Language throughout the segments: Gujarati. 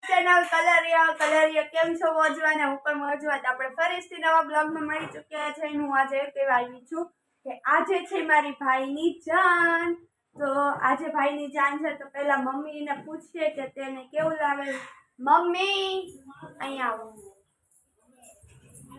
ચેનલ કલરિયા કેમ છો મોજવાના હું પણ મોજવા આપણે ફરીથી નવા બ્લોગમાં મળી ચૂક્યા છે હું આજે કહેવા આવી છું કે આજે છે મારી ભાઈની જાન તો આજે ભાઈની જાન છે તો પહેલા મમ્મીને પૂછીએ કે તેને કેવું લાગે મમ્મી અહીંયા આવો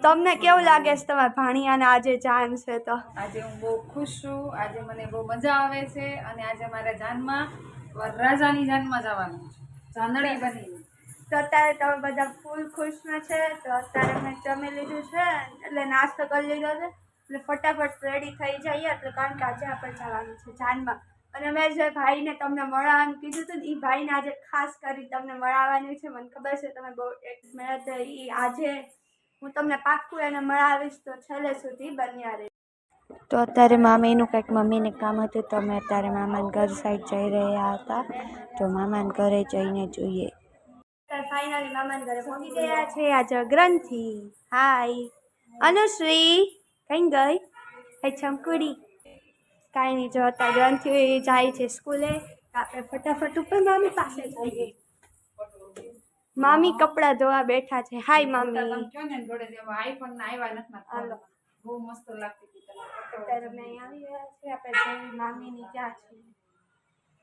તમને કેવું લાગે છે તમારા ભાણિયાને આજે જાન છે તો આજે હું બહુ ખુશ છું આજે મને બહુ મજા આવે છે અને આજે મારા જાનમાં વરરાજાની જાનમાં જવાનું છે ચાંદણી બની તો અત્યારે તમે બધા ફૂલ ખુશમાં છે તો અત્યારે મેં જમી લીધું છે એટલે નાસ્તો કરી લીધો છે એટલે ફટાફટ રેડી થઈ જઈએ એટલે કારણ કે આજે આપણે જવાનું છે જાનમાં અને મેં જે ભાઈને તમને મળવાનું કીધું હતું ને એ ભાઈને આજે ખાસ કરી તમને મળાવવાનું છે મને ખબર છે તમે બહુ એક મિનિટ એ આજે હું તમને પાક્કું એને મળાવીશ તો છેલ્લે સુધી બન્યા રહે તો અત્યારે મામીનું કંઈક મમ્મીને કામ હતું તો અમે અત્યારે મામાના ઘર સાઈડ જઈ રહ્યા હતા તો મામાના ઘરે જઈને જોઈએ ફાઇનલી મામાના ઘરે પહોંચી ગયા છે આજે ગ્રંથિ હાય અનુશ્રી કઈ ગઈ હે ચમકુડી કાંઈ નહીં જો અત્યારે ગ્રંથિ જાય છે સ્કૂલે આપણે ફટાફટ ઉપર મામી પાસે જઈએ મામી કપડાં ધોવા બેઠા છે હાય મામી આઈફોન ના આવ્યા નથી બહુ મસ્ત લાગતી હતી અત્યારે મેં આવી ગયા છે આપણે જઈ મામીની ક્યાં છે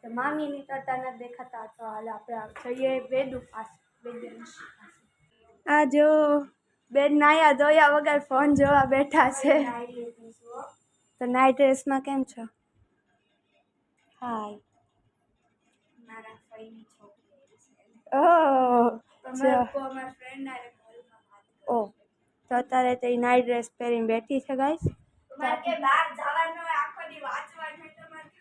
તો મામીની કરતા નથી દેખાતા તો હાલ આપણે જઈએ બેદુ પાસે આ જો બેન નાયા ધોયા વગર ફોન જોવા બેઠા છે તો નાઇટ ડ્રેસમાં કેમ છો હાય મારા ફઈની છોકરી ઓહ તો અત્યારે તો એ નાઇટ ડ્રેસ પહેરીને બેઠી છે ગાઈસ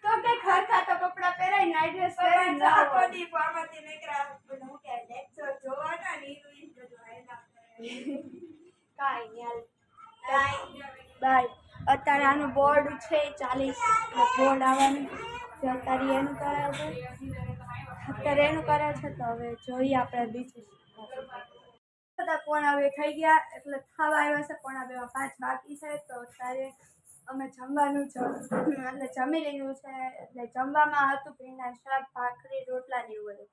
તો કે ખરખા તો કપડા પહેરાય નાઇટ ડ્રેસ પહેરીને આખો દી ફોર્મથી નીકળ્યા હું કે લેક્ચર જોવાના ની કાઈ બાય અત્યારે આનું બોર્ડ છે 40 બોર્ડ આવવાનું છે અત્યારે એનું કરાવે છે તો હવે જોઈએ આપણે બીજું બધા પોણા 2 થઈ ગયા એટલે ખાવા આવ્યા છે પોણા 2 માં 5 બાકી છે તો અત્યારે અમે જમવાનું એટલે જમી લીધું છે એટલે જમવામાં હતું ભીંડા શાક ભાખરી રોટલા ને એવું બધું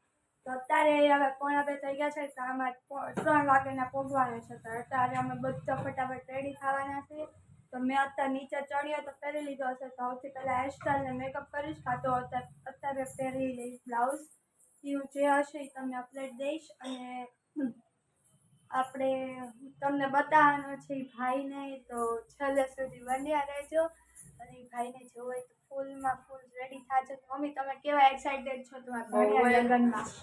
તો અત્યારે હવે પોણા 2 થઈ ગયા છે તો આમાં 3 વાગ્યાના પહોંચવાનું છે તો અત્યારે અમે બધા ફટાફટ રેડી થવાના છે તો મેં અત્યારે નીચે ચણ્યો તો પહેરી લીધો હશે તો સૌથી પહેલાં હેરસ્ટાઈલ ને મેકઅપ કરીશ કાં તો અત્યારે પહેરી લઈશ બ્લાઉઝ એવું જે હશે એ તમને અપડેટ દઈશ અને આપણે તમને બતાવવાનો છે એ ભાઈને તો છેલ્લે સુધી બન્યા રહેજો અને એ ભાઈને જોવું હોય તો ફૂલમાં ફૂલ રેડી થાજો મમ્મી તમે કેવા એક્સાઇટેડ છો તમારા લગ્નમાં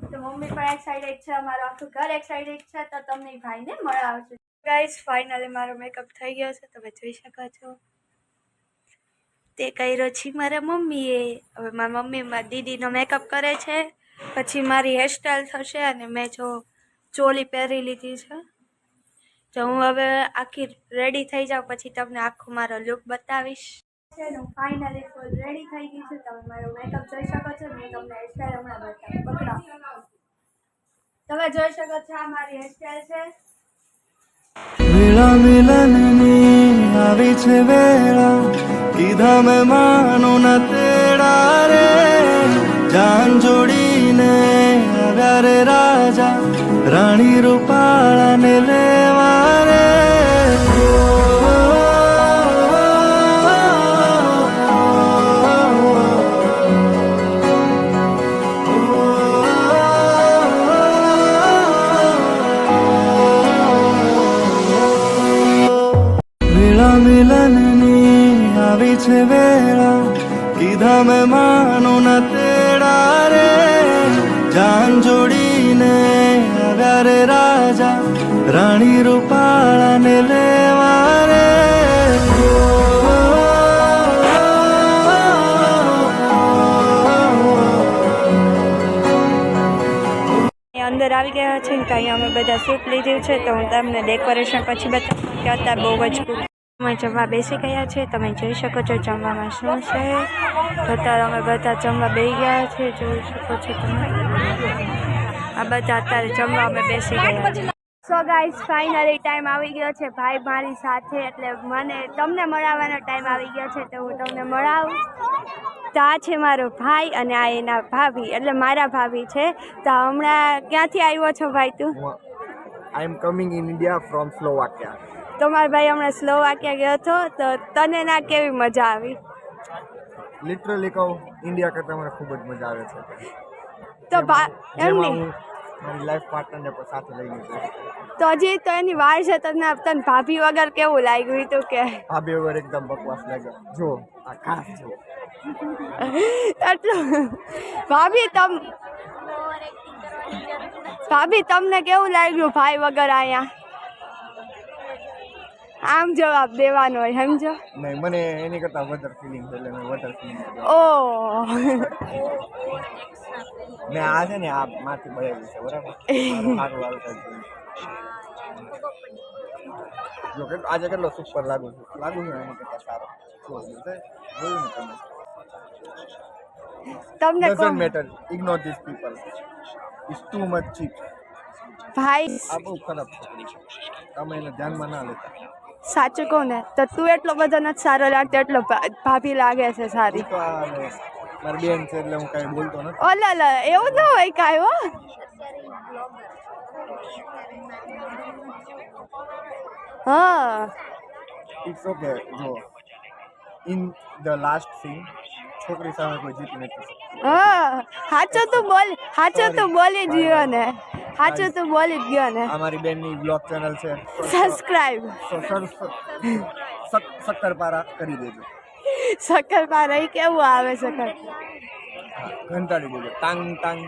તો મમ્મી પણ એક્સાઇટેડ છે અમારું આખું ઘર એક્સાઇટેડ છે તો તમને એ ભાઈને મળાવજો ગાઈસ ફાઇનલી મારો મેકઅપ થઈ ગયો છે તમે જોઈ શકો છો તે કર્યો છે મારા મમ્મીએ હવે મારા મમ્મી દીદીનો મેકઅપ કરે છે પછી મારી હેરસ્ટાઈલ થશે અને મેં જો ચોલી પહેરી લીધી છે તો હું હવે આખી રેડી થઈ જાઉં પછી તમને આખો મારો લુક બતાવીશ હું ફાઇનલી ફૂલ રેડી થઈ ગઈ છું તમે મારો મેકઅપ જોઈ શકો છો મેં તમને હેરસ્ટાઈલ હમણાં પકડાવ તમે જોઈ શકો છો આ મારી હેરસ્ટાઈલ છે વેળા મિલનની આવી છે વેળા કીધા મેં માનું ન તેડા રે જાન જોડીને આવ્યા રે રાજા રાણી રૂપાળાને લેવા રે મિલનની આવી છે વેળા કીધા મેં માનું ન તેડા રે જાન જોડીને આવ્યા રે રાજા રાણી રૂપાળાને લેવા રે અંદર આવી ગયા છે ને ત્યાં અમે બધા શૂટ લીધું છે તો હું તમને ડેકોરેશન પછી બતાવું કે અત્યારે બહુ જ અમે જમવા બેસી ગયા છે તમે જોઈ શકો છો જમવામાં શું છે તો અત્યારે અમે બધા જમવા બેસી ગયા છે જોઈ શકો છો તમે આ બધા અત્યારે જમવા અમે બેસી ગયા છે સો ગાઈસ ફાઇનલી ટાઈમ આવી ગયો છે ભાઈ મારી સાથે એટલે મને તમને મળાવવાનો ટાઈમ આવી ગયો છે તો હું તમને મળાવું તો આ છે મારો ભાઈ અને આ એના ભાભી એટલે મારા ભાભી છે. તો હમણાં ક્યાંથી આવ્યો છો ભાઈ તું? I am coming in India from Slovakia. તો મારો ભાઈ હમણાં સ્લોવાકિયા ગયો હતો. તો તને ના કેવી મજા આવી? લિટરલી કહું, ઇન્ડિયા કરતાં મને ખૂબ જ મજા આવે છે. તો એમ જેમાં નહીં હું મારી લાઈફ પાર્ટનરને પણ સાથે લઈને જઈશ. તો હજી તો એની વાર છે. તને ભાભી વગર કેવું લાગ્યું તું કે? આ બે વગર એકદમ બકવાસ લાગે. જો આ ખાસ જો એટલું ભાભી તમને કેવું લાગ્યું ભાઈ વગર અહીંયા? આમ જવાબ દેવાનો હોય, સમજો. નહીં, મને એની કરતાં વધારે ફિલિંગ છે એટલે મેં વધારે ફિલિંગ ઓ મેં આ છે ને આ માથી બળેલી છે બરાબર. સારું આવતા જો કે આજે કેટલો સુપર લાગુ છું એની કરતાં સારો જોયું ને તમે. તમને Doesn't matter. Ignore these people. It's too much cheap. ભાઈ આ બહુ ખરાબ છોકરી છે. તમે એને ધ્યાનમાં ના લેતા. સાચું કહું ને તો તું એટલો બધો નથી સારો લાગતો એટલો ભાભી લાગે છે સારી. ઈ તો આ મારી બેન છે એટલે હું કાંઈ બોલતો નથી. ઓલા એવું ન હોય કાંઈ હો. હા ઇટ્સ ઓકે. જો ઇન ધ લાસ્ટ સીન છોકરી સામે કોઈ જીતી નથી શકતું. હા સાચું તું બોલી જ ગયો ને. સાચું તું બોલી જ ગયો ને. આ મારી બેનની બ્લોગ ચેનલ છે. સબસ્ક્રાઇબ શક્કરપારા કરી દેજો. શક્કરપારા ઈ કેવું આવે શક્કર? હા, ઘંટાડી દેજો. ટાંગ ટાંગ.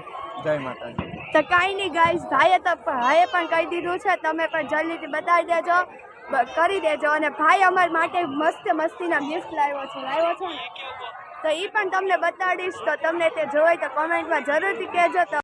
જય માતાજી. તો કાંઈ નહીં ગાઈસ, ભાઈએ પણ કહી દીધું છે. તમે પણ જલ્દીથી બતાવી દેજો, કરી દેજો. અને ભાઈ અમારા માટે મસ્તીના ગિફ્ટ લાવ્યો છે ને તો એ પણ તમને બતાડીશ. તો તમને તે જોઈ તો કોમેન્ટમાં જરૂરથી કહેજો. તો